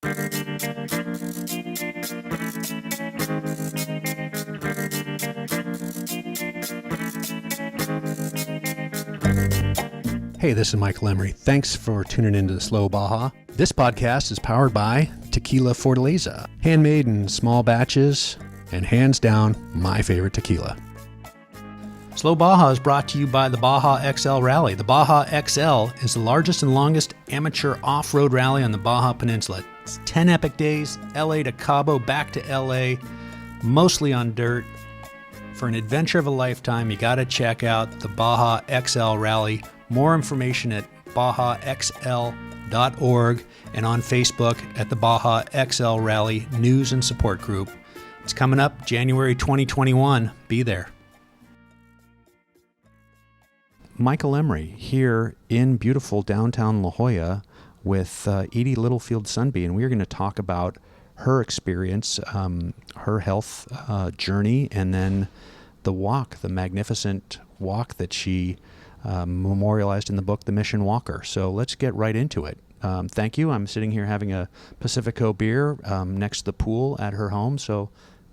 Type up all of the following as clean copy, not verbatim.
Hey, this is Michael Emery. Thanks for tuning into the Slow Baja. This podcast is powered by Tequila Fortaleza, handmade in small batches, and hands down, my favorite tequila. Slow Baja is brought to you by the Baja XL Rally. The Baja XL is the largest and longest amateur off-road rally on the Baja Peninsula. It's 10 epic days, LA to Cabo, back to LA, mostly on dirt. For an adventure of a lifetime, you got to check out the Baja XL Rally. More information at bajaxl.org and on Facebook at the Baja XL Rally News and Support Group. It's coming up January 2021. Be there. Michael Emery here in beautiful downtown La Jolla with Edie Littlefield Sundby, and we're going to talk about her experience, her health journey, and then the walk, the magnificent walk that she memorialized in the book, The Mission Walker. So let's get right into it. Thank you. I'm sitting here having a Pacifico beer next to the pool at her home. So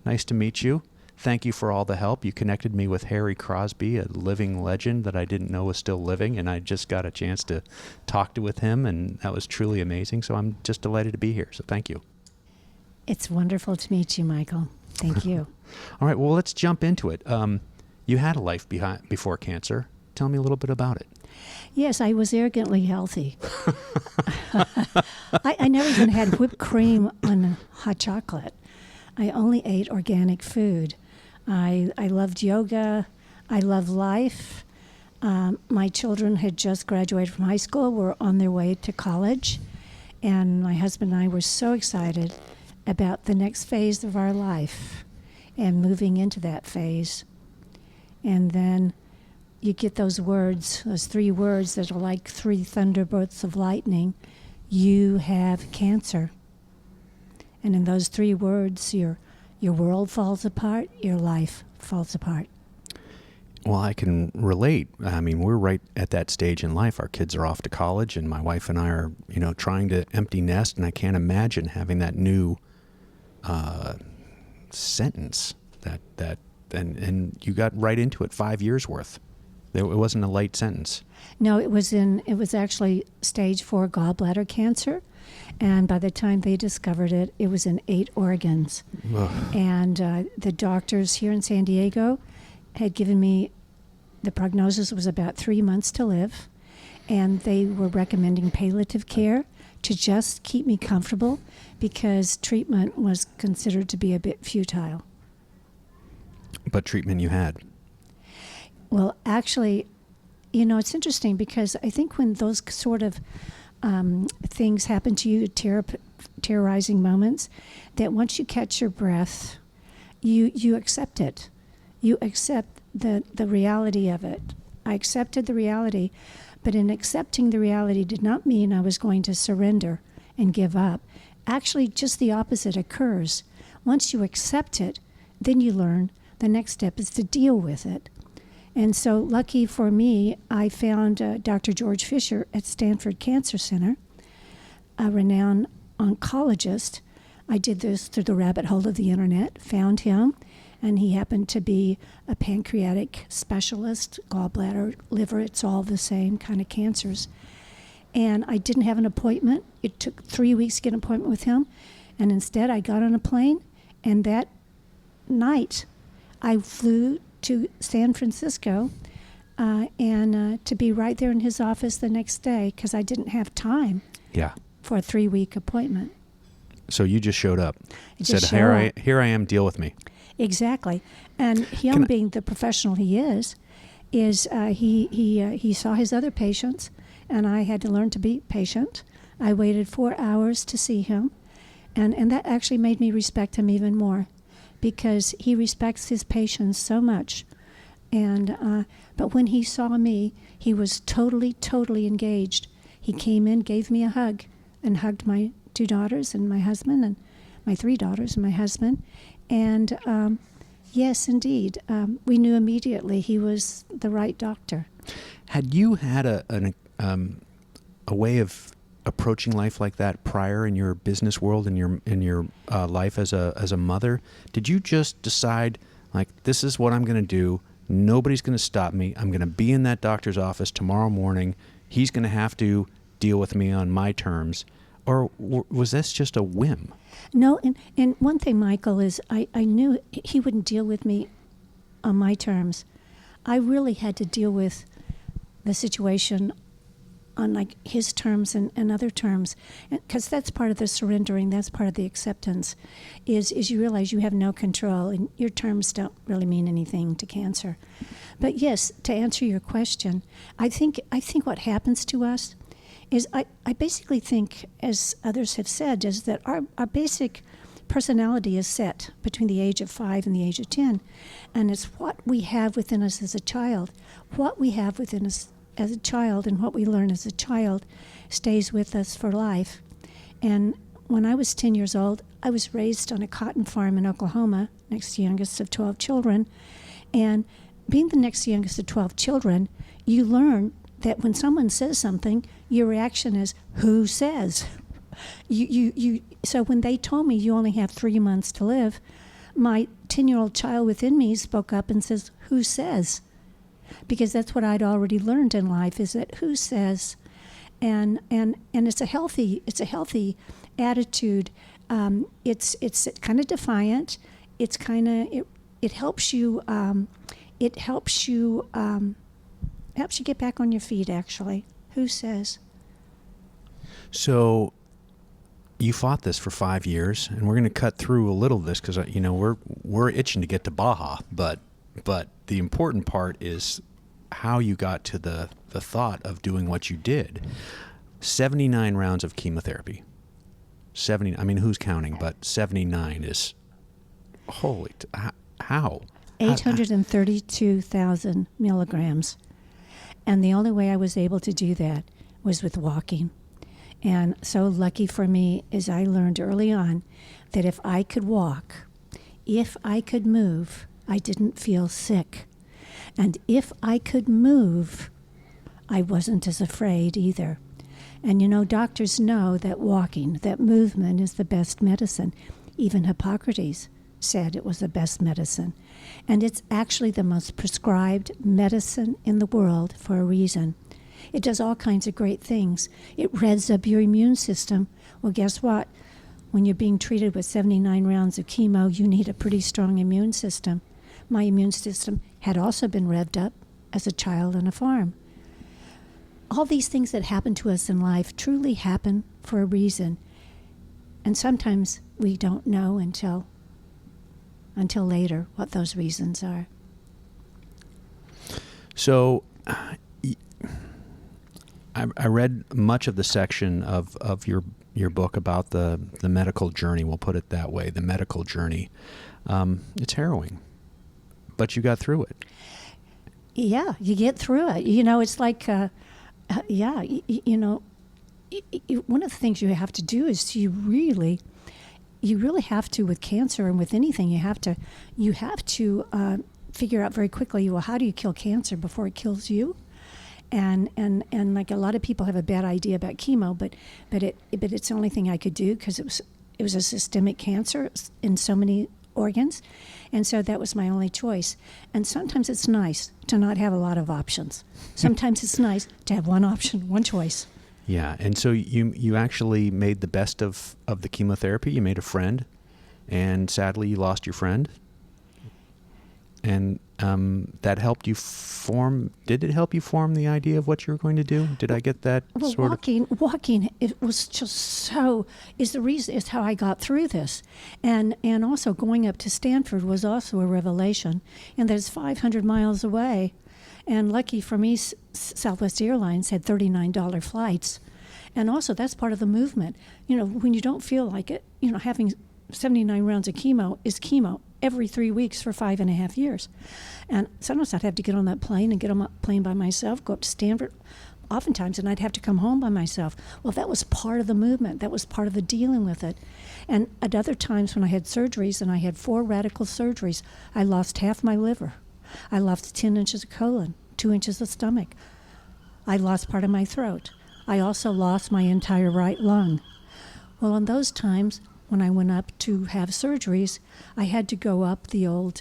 nice to meet you. Thank you for all the help. You connected me with Harry Crosby, a living legend that I didn't know was still living, and I just got a chance to talk with him, and that was truly amazing. So I'm just delighted to be here. So thank you. It's wonderful to meet you, Michael. Thank you. All right. Well, let's jump into it. You had a life before cancer. Tell me a little bit about it. Yes, I was arrogantly healthy. I never even had whipped cream on hot chocolate. I only ate organic food. I loved yoga. I loved life. My children had just graduated from high school, were on their way to college, and my husband and I were so excited about the next phase of our life and moving into that phase. And then you get those words, those three words that are like three thunderbolts of lightning. You have cancer. And in those three words, your world falls apart, your life falls apart. Well, I can relate. I mean, we're right at that stage in life. Our kids are off to college, and my wife and I are, trying to empty nest, and I can't imagine having that new sentence and you got right into it, 5 years worth. It wasn't a light sentence. No, it was actually stage 4 gallbladder cancer. And by the time they discovered it, it was in 8 organs. Ugh. And the doctors here in San Diego had given me, the prognosis was about 3 months to live. And they were recommending palliative care to just keep me comfortable because treatment was considered to be a bit futile. But treatment you had? Well, actually, it's interesting because I think when those sort of things happen to you, terrorizing moments, that once you catch your breath, you accept it. You accept the reality of it. I accepted the reality, but in accepting the reality did not mean I was going to surrender and give up. Actually, just the opposite occurs. Once you accept it, then you learn the next step is to deal with it. And so lucky for me, I found Dr. George Fisher at Stanford Cancer Center, a renowned oncologist. I did this through the rabbit hole of the internet, found him, and he happened to be a pancreatic specialist, gallbladder, liver, it's all the same kind of cancers. And I didn't have an appointment. It took 3 weeks to get an appointment with him. And instead, I got on a plane, and that night, I flew to San Francisco and to be right there in his office the next day because I didn't have time for a 3-week appointment. So you just showed up. Said, here I am, deal with me. Exactly. And him being the professional he is he saw his other patients, and I had to learn to be patient. I waited 4 hours to see him, and that actually made me respect him even more, because he respects his patients so much. And but when he saw me, he was totally engaged. He came in, gave me a hug, and hugged my 2 daughters and my husband, and my 3 daughters and my husband. And yes, indeed, we knew immediately he was the right doctor. Had you had a way of approaching life like that prior in your business world, in your life as a mother? Did you just decide, like, this is what I'm going to do? Nobody's going to stop me. I'm going to be in that doctor's office tomorrow morning. He's going to have to deal with me on my terms. Or was this just a whim? No, and one thing, Michael, is I knew he wouldn't deal with me on my terms. I really had to deal with the situation on like his terms and other terms, because that's part of the surrendering. That's part of the acceptance. Is you realize you have no control, and your terms don't really mean anything to cancer. But yes, to answer your question, I think what happens to us is I basically think, as others have said, is that our basic personality is set between the age of 5 and the age of 10. And it's what we have within us as a child. What we have within us as a child and what we learn as a child stays with us for life. And when I was 10 years old, I was raised on a cotton farm in Oklahoma, next youngest of 12 children. And being the next youngest of 12 children, you learn that when someone says something, your reaction is, who says? So when they told me you only have 3 months to live, my 10-year-old child within me spoke up and says, who says? Because that's what I'd already learned in life, is that who says? And it's a healthy attitude. It's kind of defiant. It's kind of it helps you get back on your feet, actually. Who says? So you fought this for 5 years, and we're going to cut through a little of this because we're itching to get to Baja, but the important part is how you got to the thought of doing what you did. 79 rounds of chemotherapy. 70. I mean, who's counting? But 79 is holy. How? 832,000 milligrams. And the only way I was able to do that was with walking. And so lucky for me is I learned early on that if I could walk, if I could move, I didn't feel sick. And if I could move, I wasn't as afraid either. And doctors know that walking, that movement is the best medicine. Even Hippocrates said it was the best medicine. And it's actually the most prescribed medicine in the world for a reason. It does all kinds of great things. It revs up your immune system. Well, guess what? When you're being treated with 79 rounds of chemo, you need a pretty strong immune system. My immune system had also been revved up as a child on a farm. All these things that happen to us in life truly happen for a reason. And sometimes we don't know until later what those reasons are. So I read much of the section of your book about the medical journey. We'll put it that way, the medical journey. It's harrowing, but you got through it. Yeah, you get through it. It's like, one of the things you have to do is you really have to, with cancer and with anything, you have to figure out very quickly, well, how do you kill cancer before it kills you? And like a lot of people have a bad idea about chemo, but it's the only thing I could do because it was a systemic cancer in so many organs, and so that was my only choice. And sometimes it's nice to not have a lot of options. Sometimes it's nice to have one option, one choice. Yeah, and so you actually made the best of the chemotherapy. You made a friend, and sadly you lost your friend. And that helped you form. Did it help you form the idea of what you were going to do? Did I get that? Well, walking. It was just is how I got through this, and also going up to Stanford was also a revelation. And that's 500 miles away, and lucky for me, Southwest Airlines had $39 flights, and also that's part of the movement. When you don't feel like it, having 79 rounds of chemo is chemo every 3 weeks for 5.5 years. And sometimes I'd have to get on that plane and get on that plane by myself, go up to Stanford, oftentimes, and I'd have to come home by myself. Well, that was part of the movement. That was part of the dealing with it. And at other times when I had surgeries, and I had 4 radical surgeries, I lost half my liver. I lost 10 inches of colon, 2 inches of stomach. I lost part of my throat. I also lost my entire right lung. Well, in those times, when I went up to have surgeries, I had to go up the old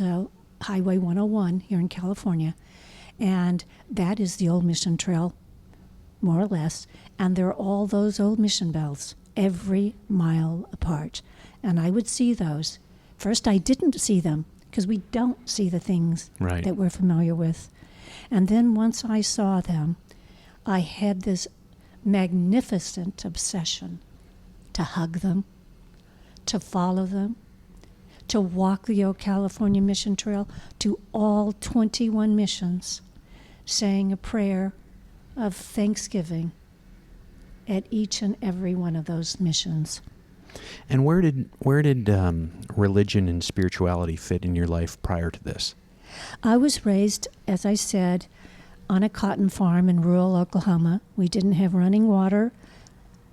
Highway 101 here in California. And that is the old Mission Trail, more or less. And there are all those old mission bells, every mile apart. And I would see those. First, I didn't see them, because we don't see the things Right. that we're familiar with. And then once I saw them, I had this magnificent obsession to hug them, to follow them, to walk the old California Mission Trail to all 21 missions, saying a prayer of thanksgiving at each and every one of those missions. And where did religion and spirituality fit in your life prior to this? I was raised, as I said, on a cotton farm in rural Oklahoma. We didn't have running water.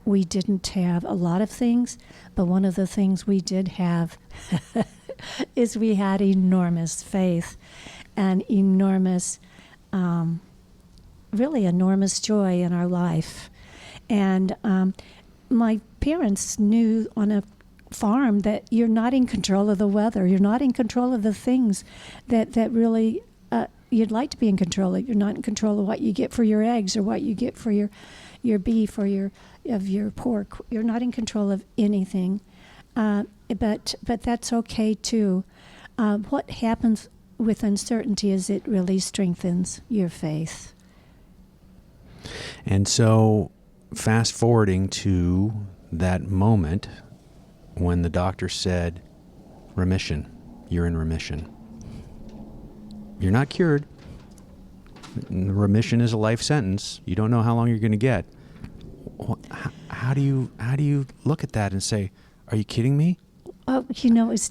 We didn't have a lot of things, but one of the things we did have is we had enormous faith and enormous, really enormous joy in our life. And my parents knew on a farm that you're not in control of the weather. You're not in control of the things that really you'd like to be in control of. You're not in control of what you get for your eggs or what you get for your beef or your pork. You're not in control of anything. But that's okay too. What happens with uncertainty is it really strengthens your faith. And so, fast forwarding to that moment when the doctor said, remission, you're in remission. You're not cured. Remission is a life sentence. You don't know how long you're going to get. How do you look at that and say, are you kidding me? Oh, it's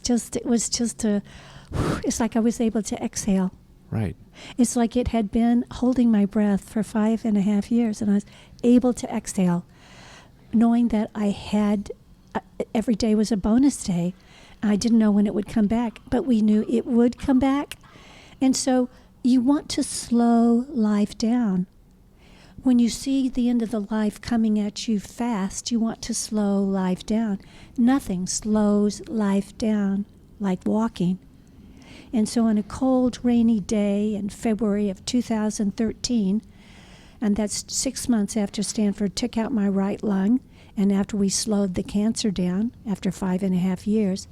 like I was able to exhale. Right. It's like it had been holding my breath for 5.5 years, and I was able to exhale, knowing that I had, every day was a bonus day. I didn't know when it would come back, but we knew it would come back. And so you want to slow life down. When you see the end of the life coming at you fast, you want to slow life down. Nothing slows life down like walking. And so on a cold, rainy day in February of 2013, and that's 6 months after Stanford took out my right lung, and after we slowed the cancer down after 5.5 years,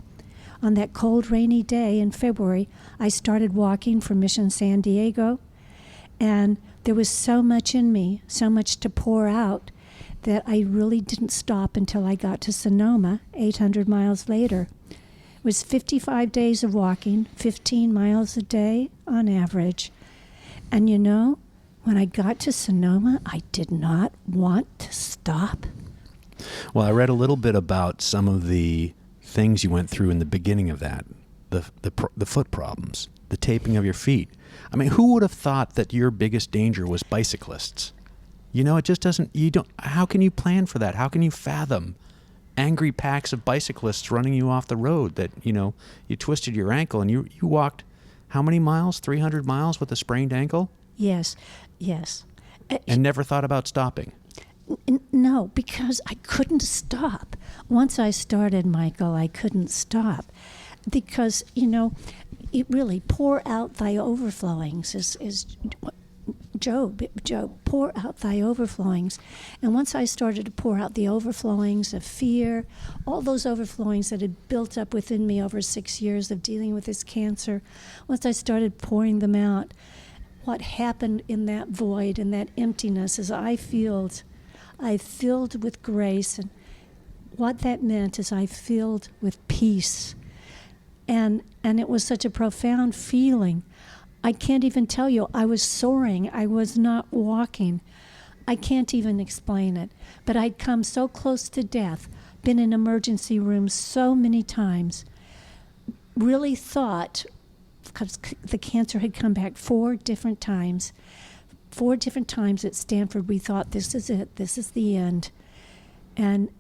on that cold, rainy day in February, I started walking from Mission San Diego, and there was so much in me, so much to pour out, that I really didn't stop until I got to Sonoma, 800 miles later. It was 55 days of walking, 15 miles a day on average. And you know, when I got to Sonoma, I did not want to stop. Well, I read a little bit about some of the things you went through in the beginning of that, the foot problems, the taping of your feet. I mean, who would have thought that your biggest danger was bicyclists? You know, it just doesn't, how can you plan for that? How can you fathom angry packs of bicyclists running you off the road that, you twisted your ankle and you walked how many miles? 300 miles with a sprained ankle? Yes. And never thought about stopping? No, because I couldn't stop. Once I started, Michael, I couldn't stop. Because, it really, pour out thy overflowings is Job, pour out thy overflowings. And once I started to pour out the overflowings of fear, all those overflowings that had built up within me over 6 years of dealing with this cancer, once I started pouring them out, what happened in that void and that emptiness is I filled with grace. And what that meant is I filled with peace. And it was such a profound feeling. I can't even tell you. I was soaring. I was not walking. I can't even explain it. But I'd come so close to death, been in emergency rooms so many times, really thought, because the cancer had come back 4 different times. 4 different times at Stanford, we thought, this is it. This is the end. And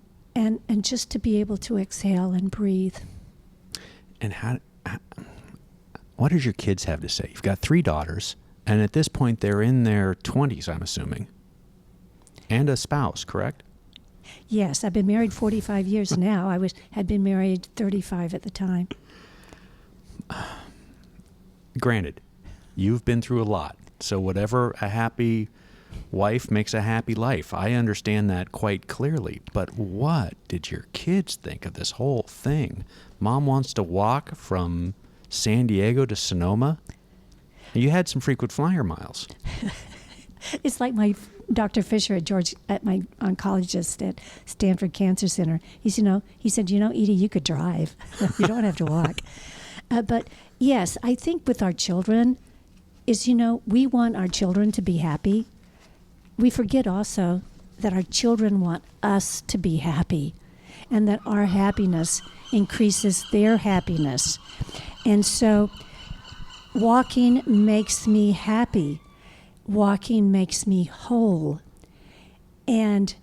just to be able to exhale and breathe. And what does your kids have to say? You've got 3 daughters, and at this point, they're in their 20s, I'm assuming. and a spouse, correct? Yes, I've been married 45 years now. Had been married 35 at the time. Granted, you've been through a lot. So whatever a happy wife makes a happy life. I understand that quite clearly. But what did your kids think of this whole thing? Mom wants to walk from San Diego to Sonoma. You had some frequent flyer miles. It's like my Dr. Fisher at my oncologist at Stanford Cancer Center. He said, Edie, you could drive. You don't have to walk. But yes, I think with our children is, we want our children to be happy. We forget also that our children want us to be happy and that our happiness increases their happiness. And so walking makes me happy. Walking makes me whole. And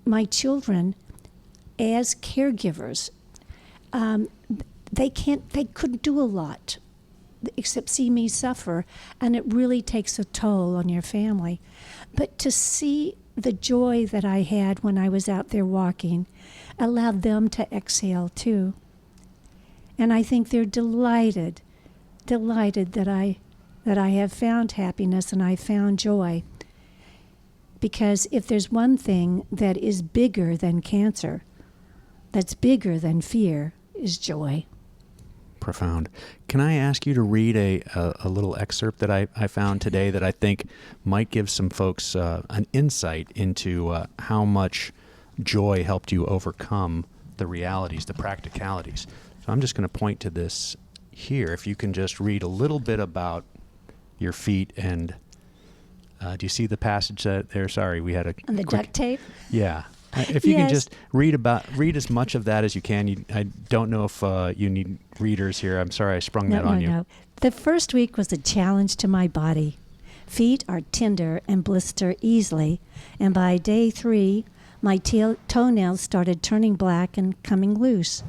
my children, as caregivers, they couldn't do a lot except see me suffer, and it really takes a toll on your family. But to see the joy that I had when I was out there walking allowed them to exhale too. And I think they're delighted that I have found happiness and I found joy. Because if there's one thing that is bigger than cancer, that's bigger than fear, is joy. Profound. Can I ask you to read a little excerpt that I found today that I think might give some folks an insight into how much joy helped you overcome the realities, the practicalities. So I'm just going to point to this here. If you can just read a little bit about your feet and do you see the passage there? Sorry, we had a on the quick, duct tape? Yeah. If you can Yes. just read as much of that as you can. I don't know if you need readers here. I'm sorry I sprung that on you. No. The first week was a challenge to my body. Feet are tender and blister easily, and by day 3, my toenails started turning black and coming loose.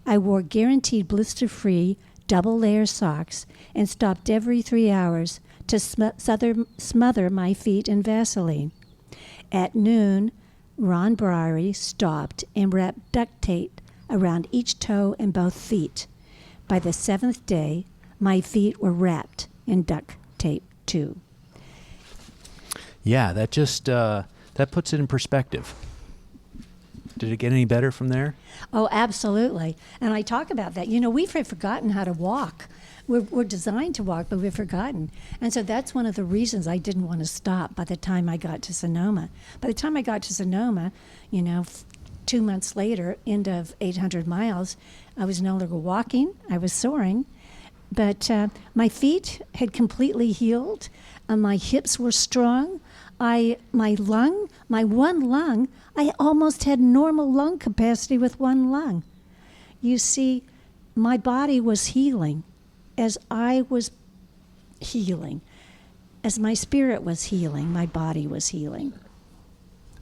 I wore guaranteed blister-free double-layer socks and stopped every 3 hours to smother my feet in Vaseline. At noon, Ron Brewery stopped and wrapped duct tape around each toe and both feet. By the 7th day, my feet were wrapped in duct tape too. Yeah, that just that puts it in perspective. Did it get any better from there? Oh, absolutely. And I talk about that. We've forgotten how to walk. We're designed to walk, but we've forgotten. And so that's one of the reasons I didn't want to stop by the time I got to Sonoma. By the time I got to Sonoma, 2 months later, end of 800 miles, I was no longer walking. I was soaring. But my feet had completely healed. My hips were strong. My one lung, I almost had normal lung capacity with one lung. You see, my body was healing as I was healing. As my spirit was healing, my body was healing.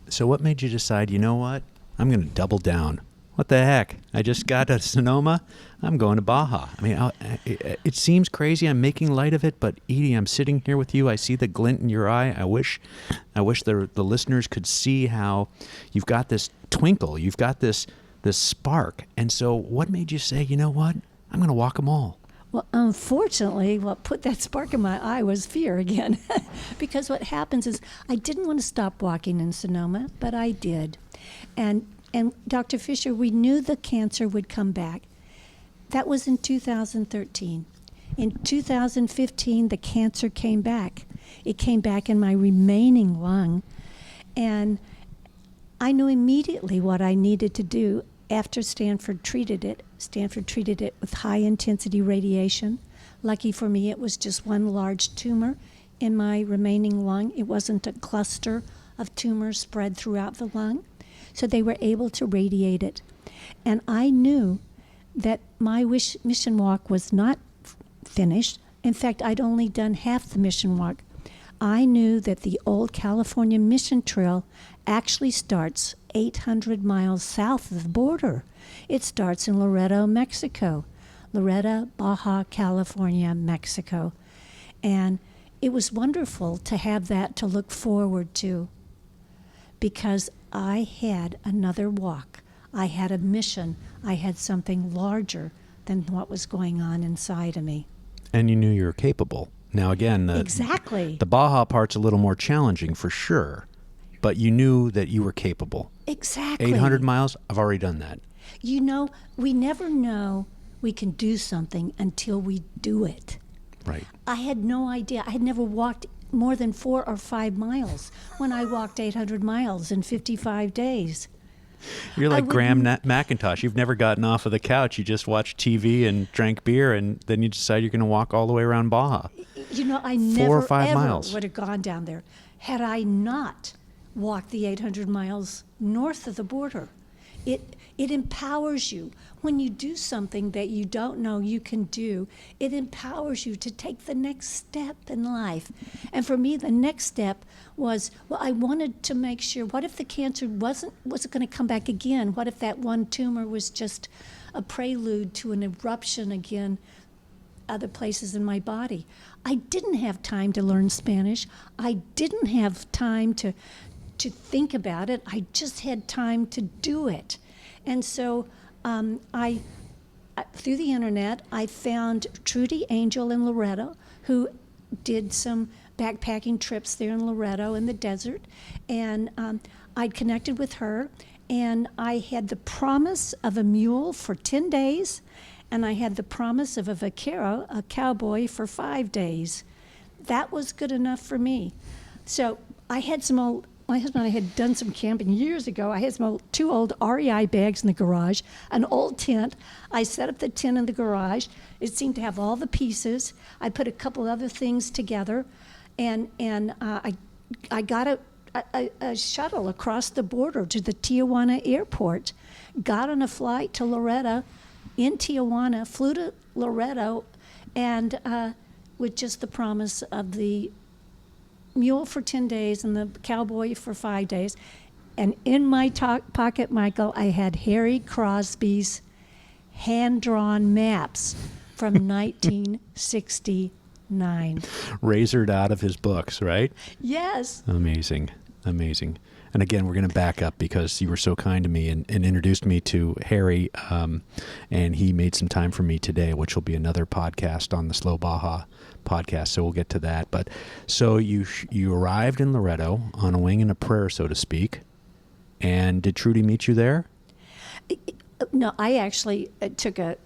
So what made you decide, you know what? I'm going to double down. What the heck? I just got to Sonoma. I'm going to Baja. I mean, it seems crazy. I'm making light of it, but Edie, I'm sitting here with you. I see the glint in your eye. I wish the listeners could see how you've got this twinkle. You've got this spark. And so what made you say, you know what? I'm going to walk them all. Well, unfortunately, what put that spark in my eye was fear again. Because what happens is I didn't want to stop walking in Sonoma, but I did. And Dr. Fisher, we knew the cancer would come back. That was in 2013. In 2015, the cancer came back. It came back in my remaining lung. And I knew immediately what I needed to do after Stanford treated it. Stanford treated it with high-intensity radiation. Lucky for me, it was just one large tumor in my remaining lung. It wasn't a cluster of tumors spread throughout the lung. So they were able to radiate it. And I knew that my mission walk was not finished. In fact, I'd only done half the mission walk. I knew that the old California Mission Trail actually starts 800 miles south of the border. It starts in Loreto, Mexico. Loreto, Baja, California, Mexico. And it was wonderful to have that to look forward to. because I had another walk. I had a mission. I had something larger than what was going on inside of me. And you knew you were capable. Now, again, Exactly. the Baja part's a little more challenging for sure, but you knew that you were capable. Exactly. 800 miles, I've already done that. You know, we never know we can do something until we do it. Right. I had no idea. I had never walked more than 4 or 5 miles when I walked 800 miles in 55 days. You're like Graham McIntosh. You've never gotten off of the couch. You just watched TV and drank beer, and then you decide you're going to walk all the way around Baja. You know, I 4 never, or 5 ever miles. would have gone down there had I not walked the 800 miles north of the border. It empowers you. When you do something that you don't know you can do, it empowers you to take the next step in life. And for me, the next step was, well, I wanted to make sure, what if the cancer wasn't going to come back again? What if that one tumor was just a prelude to an eruption again, other places in my body? I didn't have time to learn Spanish. I didn't have time to think about it. I just had time to do it. And so I through the internet, I found Trudy Angel in Loretto, who did some backpacking trips there in Loretto in the desert. And I'd connected with her, and I had the promise of a mule for 10 days, and I had the promise of a vaquero, a cowboy, for 5 days. That was good enough for me. So I had my husband and I had done some camping years ago. I had two old REI bags in the garage, an old tent. I set up the tent in the garage. It seemed to have all the pieces. I put a couple other things together, and I got a shuttle across the border to the Tijuana airport, got on a flight to Loretto, in Tijuana, flew to Loretto, and with just the promise of the mule for 10 days and the cowboy for 5 days. And in my pocket, Michael, I had Harry Crosby's hand-drawn maps from 1969. Razored out of his books, right? Yes. Amazing. Amazing. And again, we're going to back up because you were so kind to me and introduced me to Harry, and he made some time for me today, which will be another podcast on the Slow Baja podcast, so we'll get to that. But so you arrived in Loretto on a wing and a prayer, so to speak, and did Trudy meet you there? No, I actually took a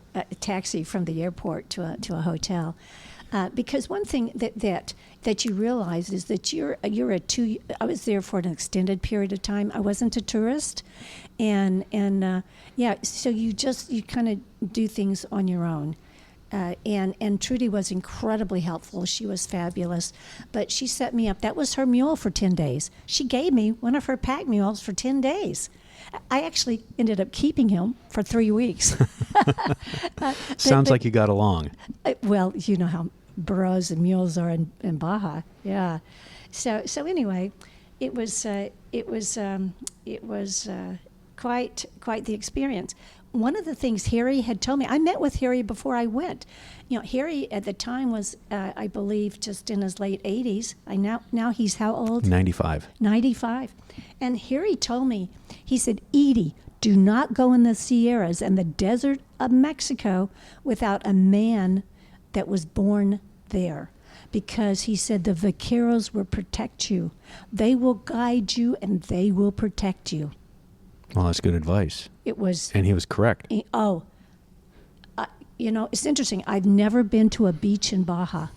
taxi from the airport to a hotel. Because one thing that you realize is that I was there for an extended period of time. I wasn't a tourist, and so you kind of do things on your own. And Trudy was incredibly helpful. She was fabulous, but she set me up. That was her mule for 10 days. She gave me one of her pack mules for 10 days. I actually ended up keeping him for 3 weeks. Sounds like you got along. Well, you know how burros and mules are in Baja. Yeah. So anyway, it was quite the experience. One of the things Harry had told me, I met with Harry before I went. You know, Harry at the time was, I believe, just in his late 80s. Now he's how old? 95. 95. And Harry told me, he said, Edie, do not go in the Sierras and the desert of Mexico without a man that was born there. Because he said the vaqueros will protect you. They will guide you and they will protect you. Well, that's good advice. It was. And he was correct. You know, it's interesting. I've never been to a beach in Baja.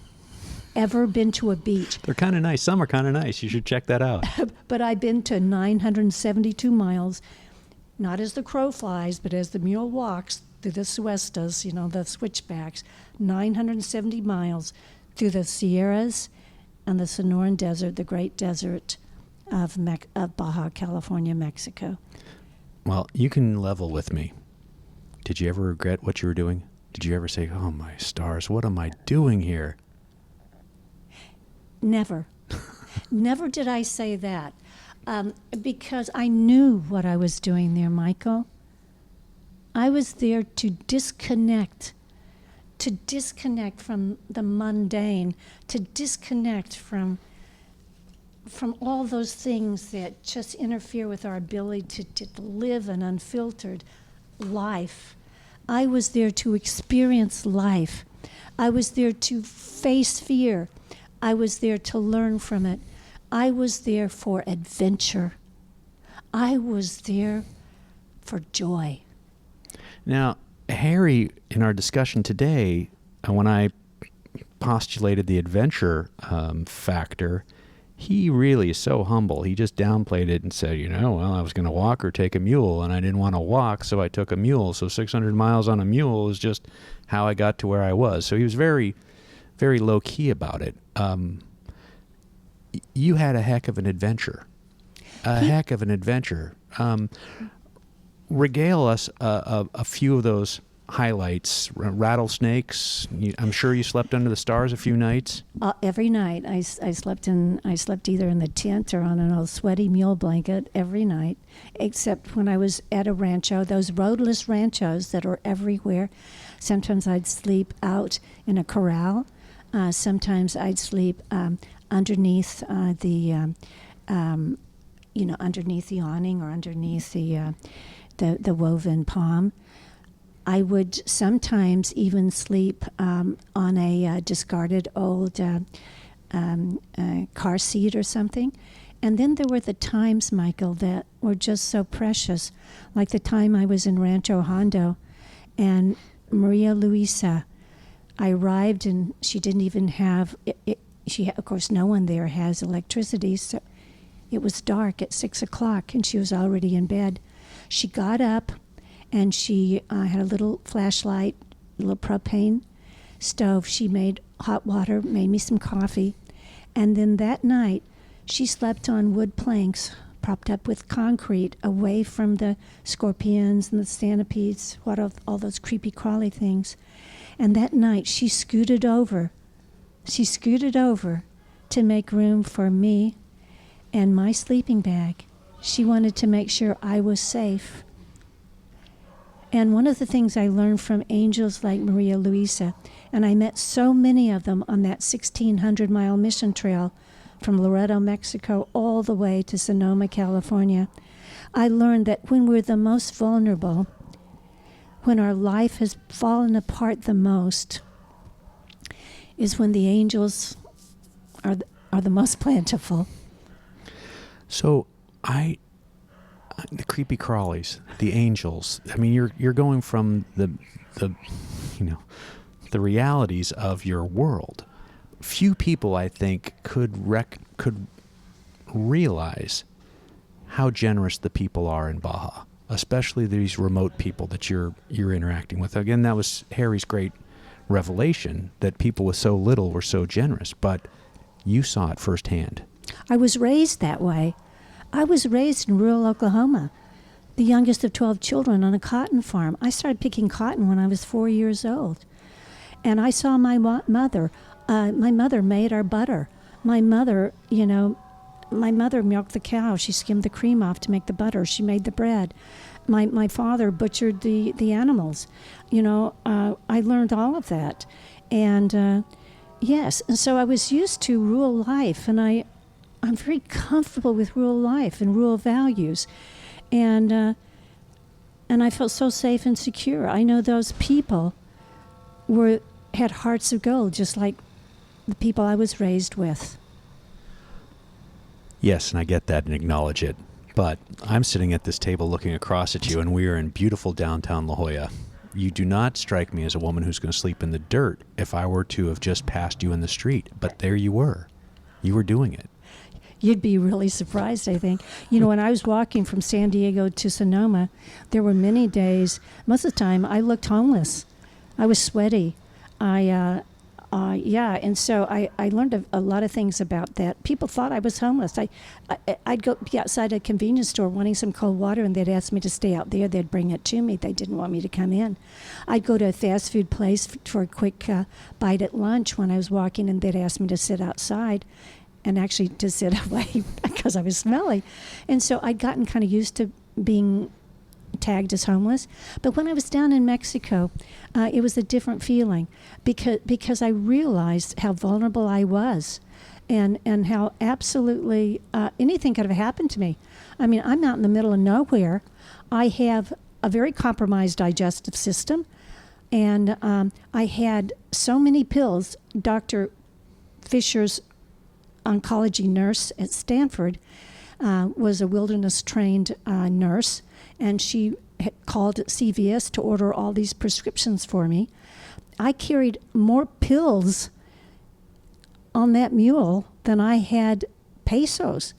Ever been to a beach. They're kind of nice. Some are kind of nice. You should check that out. But I've been to 972 miles, not as the crow flies, but as the mule walks through the suestas, you know, the switchbacks, 970 miles through the Sierras and the Sonoran Desert, the great desert of Baja California, Mexico. Well, you can level with me. Did you ever regret what you were doing? Did you ever say, oh, my stars, what am I doing here? Never. Never did I say that. Because I knew what I was doing there, Michael. I was there to disconnect from the mundane, to disconnect from from all those things that just interfere with our ability to live an unfiltered life. I was there to experience life. I was there to face fear. I was there to learn from it. I was there for adventure. I was there for joy. Now, Harry, in our discussion today, when I postulated the adventure factor, he really is so humble. He just downplayed it and said, well, I was going to walk or take a mule, and I didn't want to walk, so I took a mule. So 600 miles on a mule is just how I got to where I was. So he was very, very low-key about it. You had a heck of an adventure. Regale us a few of those highlights. Rattlesnakes. I'm sure you slept under the stars a few nights. Every night, I slept either in the tent or on an old sweaty mule blanket every night, except when I was at a rancho. Those roadless ranchos that are everywhere. Sometimes I'd sleep out in a corral. Sometimes I'd sleep underneath underneath the awning or underneath the woven palm. I would sometimes even sleep on a discarded old car seat or something. And then there were the times, Michael, that were just so precious, like the time I was in Rancho Hondo, and Maria Luisa. I arrived and she didn't even have it. Of course, no one there has electricity, so it was dark at 6 o'clock, and she was already in bed. She got up, and she had a little flashlight, a little propane stove. She made hot water, made me some coffee, and then that night, she slept on wood planks propped up with concrete away from the scorpions and the centipedes, all those creepy crawly things. And that night, she scooted over to make room for me and my sleeping bag. She wanted to make sure I was safe. And one of the things I learned from angels like Maria Luisa, and I met so many of them on that 1,600-mile mission trail from Laredo, Mexico, all the way to Sonoma, California, I learned that when we're the most vulnerable, when our life has fallen apart the most, is when the angels are the most plentiful. So the creepy crawlies, the angels. I mean, you're going from the realities of your world. Few people, I think, could realize how generous the people are in Baja, especially these remote people that you're interacting with. Again, that was Harry's great revelation, that people with so little were so generous, but you saw it firsthand. I was raised that way. I was raised in rural Oklahoma, the youngest of 12 children on a cotton farm. I started picking cotton when I was 4 years old. And I saw my mother. My mother made our butter. My mother milked the cow. She skimmed the cream off to make the butter. She made the bread. My father butchered the animals. I learned all of that. And yes, and so I was used to rural life, and I'm very comfortable with rural life and rural values. And I felt so safe and secure. I know those people had hearts of gold, just like the people I was raised with. Yes, and I get that and acknowledge it. But I'm sitting at this table looking across at you, and we are in beautiful downtown La Jolla. You do not strike me as a woman who's going to sleep in the dirt if I were to have just passed you in the street. But there you were. You were doing it. You'd be really surprised, I think. When I was walking from San Diego to Sonoma, there were many days, most of the time, I looked homeless. I was sweaty. And so I learned a lot of things about that. People thought I was homeless. I'd go be outside a convenience store wanting some cold water, and they'd ask me to stay out there. They'd bring it to me. They didn't want me to come in. I'd go to a fast food place for a quick bite at lunch when I was walking, and they'd ask me to sit outside, and actually to sit away because I was smelly. And so I'd gotten kind of used to being tagged as homeless. But when I was down in Mexico, it was a different feeling because I realized how vulnerable I was. and how absolutely anything could have happened to me. I mean, I'm out in the middle of nowhere. I have a very compromised digestive system, and I had so many pills. Dr. Fisher's oncology nurse at Stanford was a wilderness-trained nurse, and she had called CVS to order all these prescriptions for me. I carried more pills on that mule than I had pesos.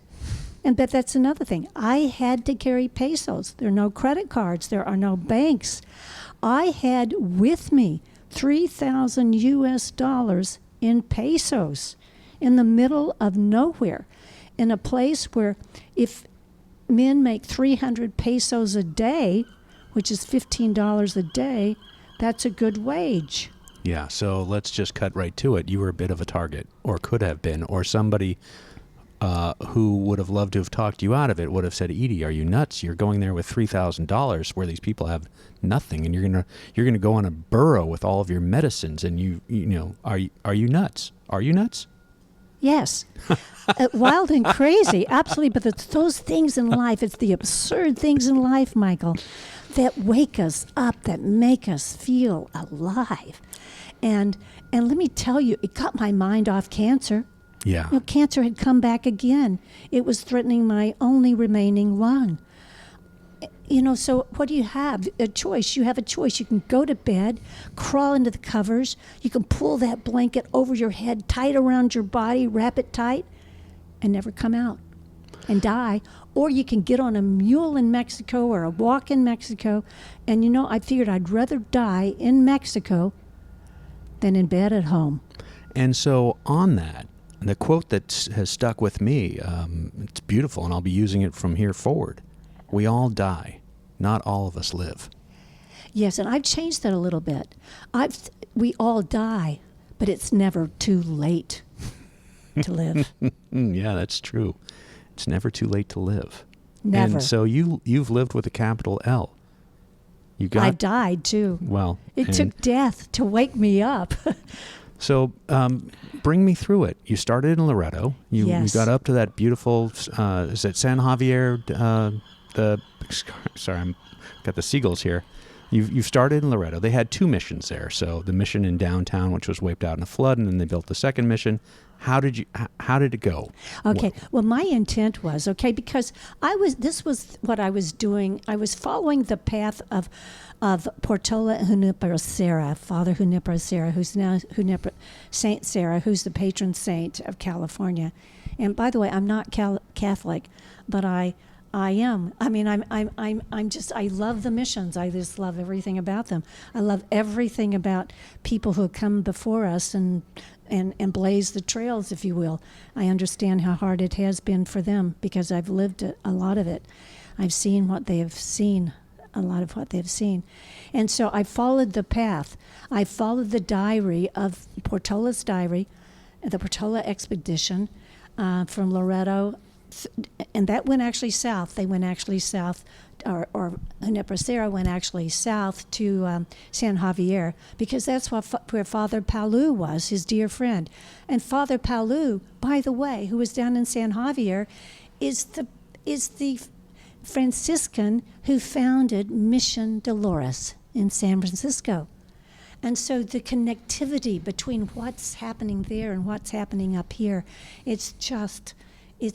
But that's another thing. I had to carry pesos. There are no credit cards. There are no banks. I had with me 3,000 US dollars in pesos in the middle of nowhere, in a place where if men make 300 pesos a day, which is $15 a day, that's a good wage. Yeah, so let's just cut right to it. You were a bit of a target, or could have been, or somebody who would have loved to have talked you out of it would have said, Edie, are you nuts? You're going there with $3,000 where these people have nothing, and you're gonna go on a burro with all of your medicines, and you know, are you nuts? Are you nuts? Yes. Wild and crazy, absolutely. But it's those things in life, it's the absurd things in life, Michael, that wake us up, that make us feel alive. And let me tell you, it got my mind off cancer. Yeah. You know, cancer had come back again. It was threatening my only remaining lung. You know, so what do you have? A choice. You have a choice. You can go to bed, crawl into the covers. You can pull that blanket over your head, tight around your body, wrap it tight, and never come out and die. Or you can get on a mule in Mexico or a walk in Mexico. And, you know, I figured I'd rather die in Mexico than in bed at home. And so on that, the quote that has stuck with me, it's beautiful, and I'll be using it from here forward. We all die. Not all of us live. Yes, and I've changed that a little bit. We all die, but it's never too late to live. Yeah, that's true. It's never too late to live. Never. And so you've lived with a capital L. I've died too. Well, it took death to wake me up. So bring me through it. You started in Loretto. You got up to that beautiful, is it San Javier? Sorry, I've got the seagulls here. You started in Loretto. They had two missions there. So the mission in downtown, which was wiped out in a flood, and then they built the second mission. How did it go? Okay. Well, my intent was, because this was what I was doing. I was following the path of Portola Junipero Serra, Father Junipero Serra, who's now Saint Sarah, who's the patron saint of California. And by the way, I'm not Catholic, but I am. I mean, I love the missions. I just love everything about them. I love everything about people who come before us and blaze the trails, if you will. I understand how hard it has been for them because I've lived a lot of it. I've seen what they have seen, a lot of what they've seen. And so I followed the path. I followed the diary of Portola's diary, the Portola expedition from Loretto, and that went actually south. They went actually south, or Junipero Serra went actually south to San Javier, because that's where Father Palu was, his dear friend. And Father Palu, by the way, who was down in San Javier, is the Franciscan who founded Mission Dolores in San Francisco. And so the connectivity between what's happening there and what's happening up here, it's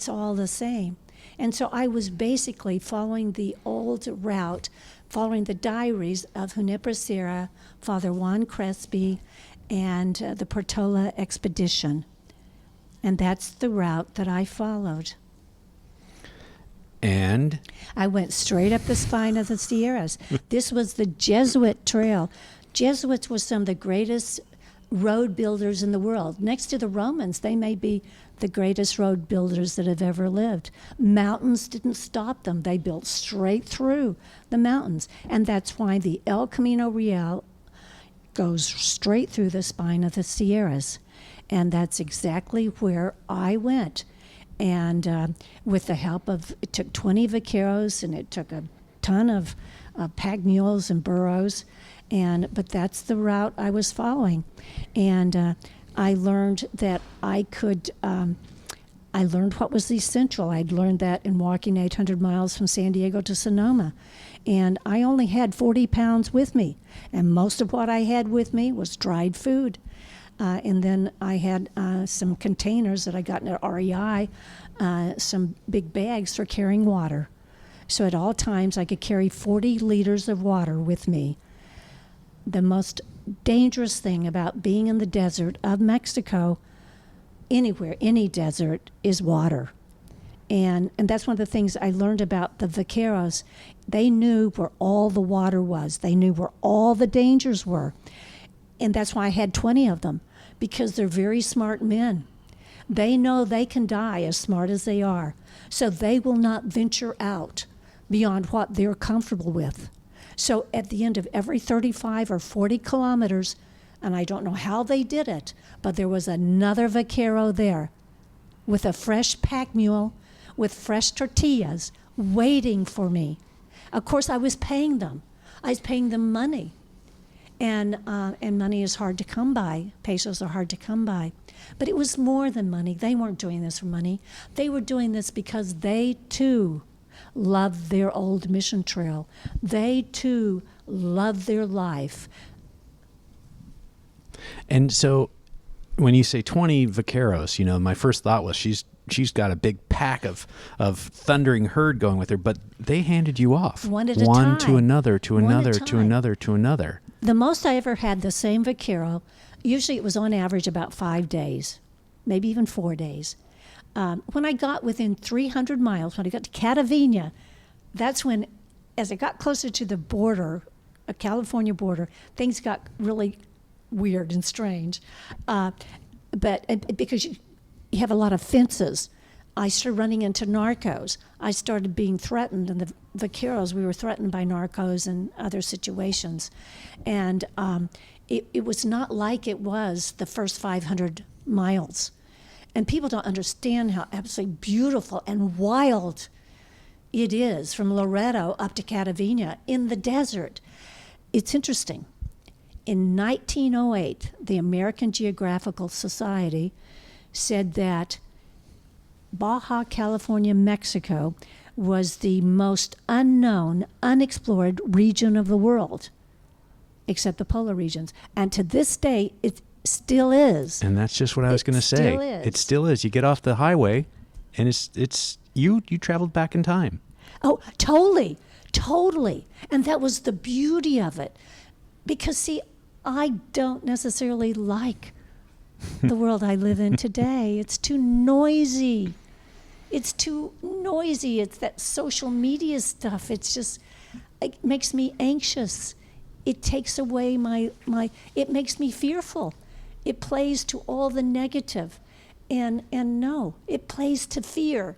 all the same. And so I was basically following the old route, following the diaries of Junipero Serra, Father Juan Crespi, and the Portola expedition. And that's the route that I followed. And? I went straight up the spine of the Sierras. This was the Jesuit trail. Jesuits were some of the greatest road builders in the world. Next to the Romans, they may be the greatest road builders that have ever lived. Mountains didn't stop them. They built straight through the mountains. And that's why the El Camino Real goes straight through the spine of the Sierras. And that's exactly where I went. And with the help of, it took 20 vaqueros, and it took a ton of pack mules and burros. But that's the route I was following. And I learned that I could. I learned what was essential. I'd learned that in walking 800 miles from San Diego to Sonoma. And I only had 40 pounds with me. And most of what I had with me was dried food. And then I had some containers that I got at REI, some big bags for carrying water. So at all times I could carry 40 liters of water with me. The most dangerous thing about being in the desert of Mexico, anywhere, any desert, is water. And that's one of the things I learned about the vaqueros. They knew where all the water was. They knew where all the dangers were. And that's why I had 20 of them, because they're very smart men. They know they can die as smart as they are. So they will not venture out beyond what they're comfortable with. So at the end of every 35 or 40 kilometers, and I don't know how they did it, but there was another vaquero there with a fresh pack mule, with fresh tortillas, waiting for me. Of course, I was paying them. I was paying them money. And money is hard to come by. Pesos are hard to come by. But it was more than money. They weren't doing this for money. They were doing this because they, too, loved their old mission trail. They, too, loved their life. And so when you say 20 vaqueros, my first thought was she's got a big pack of thundering herd going with her, but they handed you off. One at a One time. to another, to One another, at a to time. another, to another. The most I ever had the same vaquero, usually it was on average about 5 days, maybe even 4 days. When I got within 300 miles, when I got to Catavina, that's when, as I got closer to the border, a California border, things got really weird and strange. But because you have a lot of fences, I started running into narcos. I started being threatened, and the vaqueros, we were threatened by narcos and other situations. And it was not like it was the first 500 miles. And people don't understand how absolutely beautiful and wild it is from Loreto up to Catavina in the desert. It's interesting. In 1908, the American Geographical Society said that Baja California, Mexico, was the most unknown, unexplored region of the world, except the polar regions. And to this day, it still is. And that's just what I was going to say. Still is. It still is. You get off the highway, and it's you traveled back in time. Oh, totally. And that was the beauty of it. Because, see, I don't necessarily like the world I live in today. It's too noisy. It's that social media stuff. It makes me anxious. It takes away it makes me fearful. It plays to all the negative. And no, it plays to fear.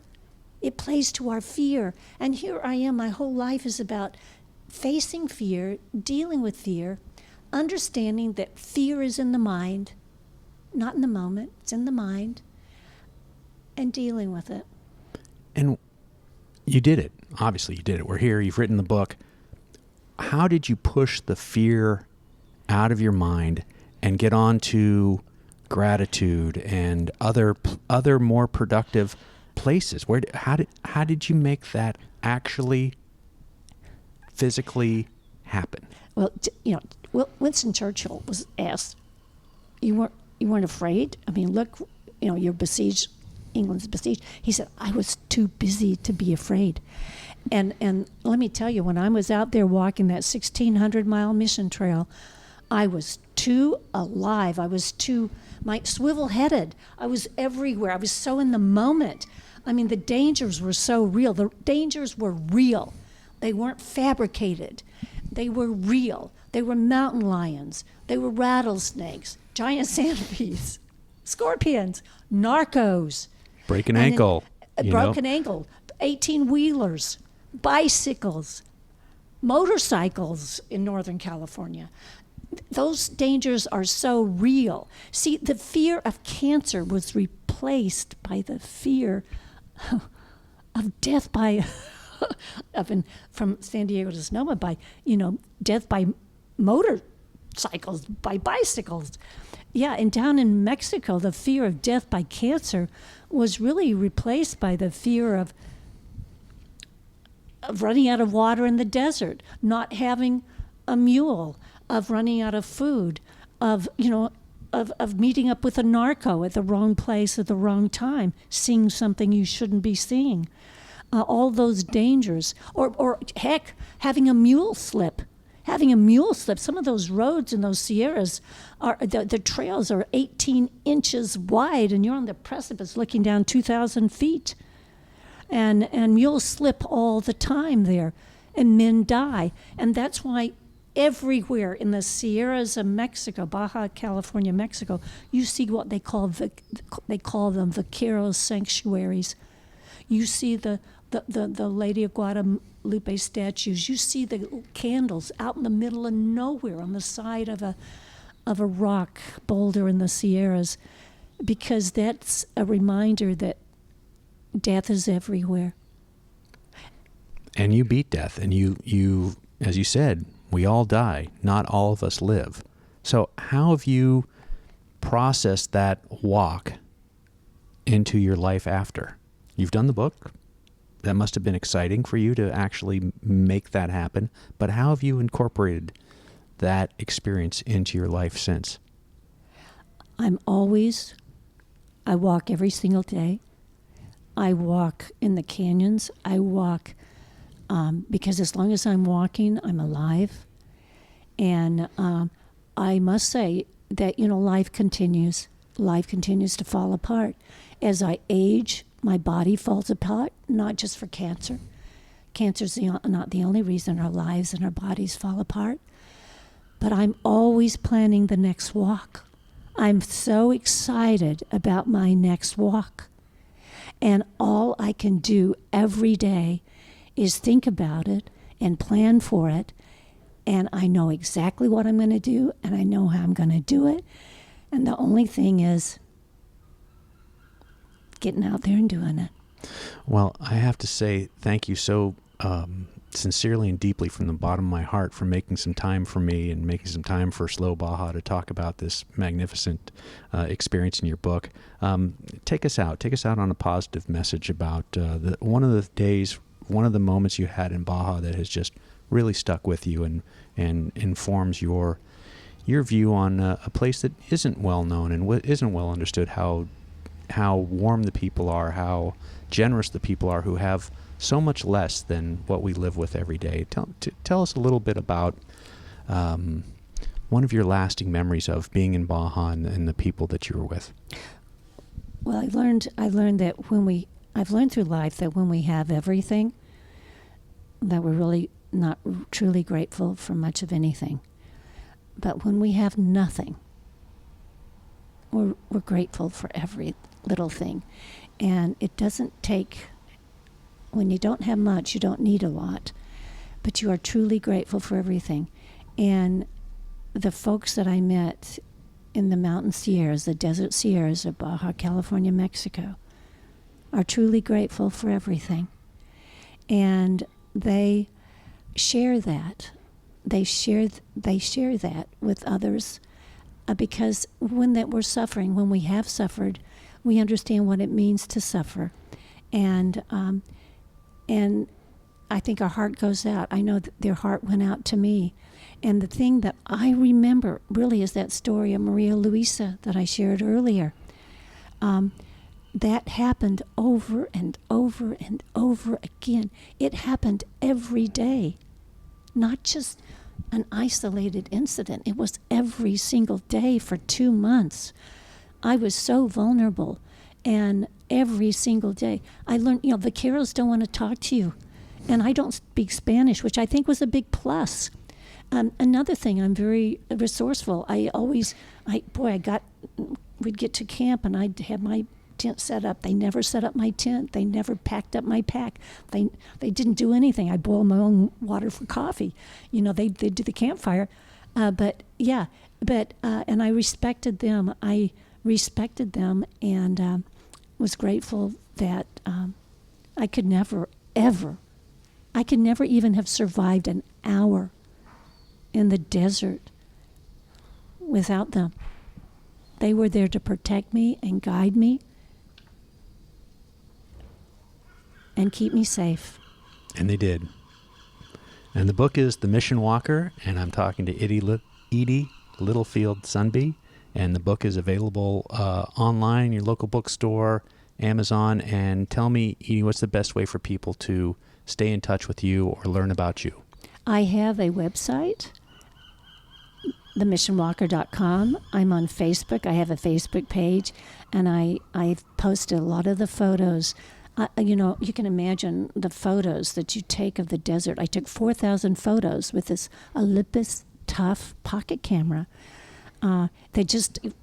It plays to our fear. And here I am, my whole life is about facing fear, dealing with fear, understanding that fear is in the mind, not in the moment, it's in the mind, and dealing with it. And you did it. Obviously, you did it. We're here. You've written the book. How did you push the fear out of your mind and get on to gratitude and other more productive places? How did you make that actually physically happen? Well, Winston Churchill was asked, "You weren't afraid? I mean, look, you're besieged. England's besieged." He said, "I was too busy to be afraid." And let me tell you, when I was out there walking that 1,600-mile mission trail, I was too alive. I was too swivel-headed. I was everywhere. I was so in the moment. I mean, the dangers were so real. The dangers were real. They weren't fabricated. They were real. They were mountain lions. They were rattlesnakes, giant centipedes, scorpions, narcos. Break an ankle. Broken ankle, 18-wheelers, bicycles, motorcycles in Northern California. Those dangers are so real. See, the fear of cancer was replaced by the fear of death from San Diego to Sonoma by, death by motorcycles, by bicycles. Yeah, and down in Mexico, the fear of death by cancer was really replaced by the fear of running out of water in the desert, not having a mule, of running out of food, of, of meeting up with a narco at the wrong place at the wrong time, seeing something you shouldn't be seeing. All those dangers. Or heck, having a mule slip. Some of those roads in those Sierras, the trails are 18 inches wide, and you're on the precipice looking down 2,000 feet. And mules slip all the time there, and men die. And that's why everywhere in the Sierras of Mexico, Baja California, Mexico, you see what they call them vaqueros sanctuaries. You see the Lady of Guadalupe statues. You see the candles out in the middle of nowhere on the side of a rock boulder in the Sierras, because that's a reminder that death is everywhere. And you beat death, and you, as you said, we all die. Not all of us live. So how have you processed that walk into your life after? You've done the book. That must have been exciting for you to actually make that happen. But how have you incorporated that experience into your life since? I walk every single day. I walk in the canyons. I walk because as long as I'm walking, I'm alive. And I must say that, life continues. Life continues to fall apart. As I age, my body falls apart, not just for cancer. Cancer's not the only reason our lives and our bodies fall apart. But I'm always planning the next walk. I'm so excited about my next walk. And all I can do every day is think about it and plan for it. And I know exactly what I'm going to do, and I know how I'm going to do it. And the only thing is getting out there and doing it. Well, I have to say thank you so sincerely and deeply from the bottom of my heart for making some time for me and making some time for Slow Baja to talk about this magnificent experience in your book. Take us out on a positive message about one of the moments you had in Baja that has just really stuck with you and informs your view on a place that isn't well known and isn't well understood, how warm the people are, how generous the people are who have so much less than what we live with every day. Tell us a little bit about one of your lasting memories of being in Baja and the people that you were with. Well, I learned that I've learned through life that when we have everything, that we're really not truly grateful for much of anything. But when we have nothing, we're grateful for every little thing. And it doesn't take, when you don't have much, you don't need a lot, but you are truly grateful for everything. And the folks that I met in the mountain Sierras, the desert Sierras of Baja California, Mexico, are truly grateful for everything. And they share that. They share that with others because when we're suffering, when we have suffered, we understand what it means to suffer. And I think our heart goes out. I know that their heart went out to me. And the thing that I remember really is that story of Maria Luisa that I shared earlier. That happened over and over and over again. It happened every day, not just an isolated incident. It was every single day for 2 months. I was so vulnerable, and every single day I learned, vaqueros don't want to talk to you, and I don't speak Spanish, which I think was a big plus. Another thing, I'm very resourceful. We'd get to camp and I'd have my tent set up. They never set up my tent. They never packed up my pack. They didn't do anything. I boiled my own water for coffee. They do the campfire. And I respected them. And was grateful that I could never even have survived an hour in the desert without them. They were there to protect me and guide me and keep me safe. And they did. And the book is The Mission Walker, and I'm talking to Edie Littlefield Sundby. And the book is available online, your local bookstore, Amazon. And tell me, Edie, what's the best way for people to stay in touch with you or learn about you? I have a website, themissionwalker.com. I'm on Facebook. I have a Facebook page, and I posted a lot of the photos. You can imagine the photos that you take of the desert. I took 4,000 photos with this Olympus Tough pocket camera. It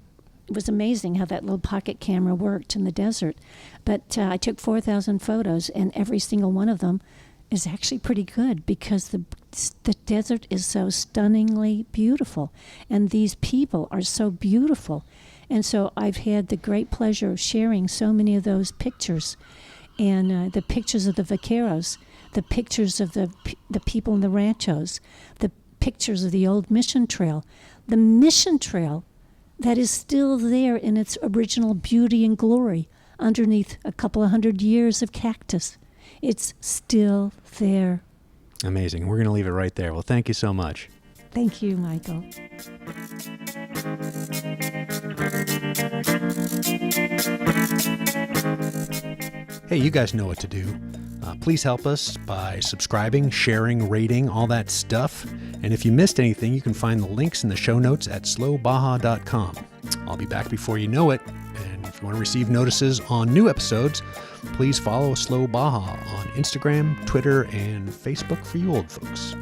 was amazing how that little pocket camera worked in the desert. But I took 4,000 photos, and every single one of them is actually pretty good because the desert is so stunningly beautiful, and these people are so beautiful. And so I've had the great pleasure of sharing so many of those pictures. And the pictures of the vaqueros, the pictures of the people in the ranchos, the pictures of the old mission trail, the mission trail that is still there in its original beauty and glory underneath a couple of 100 years of cactus. It's still there. Amazing. We're going to leave it right there. Well, thank you so much. Thank you, Michael. Hey, you guys know what to do. Please help us by subscribing, sharing, rating, all that stuff. And if you missed anything, you can find the links in the show notes at slowbaja.com. I'll be back before you know it. And if you want to receive notices on new episodes, please follow Slow Baja on Instagram, Twitter, and Facebook for you old folks.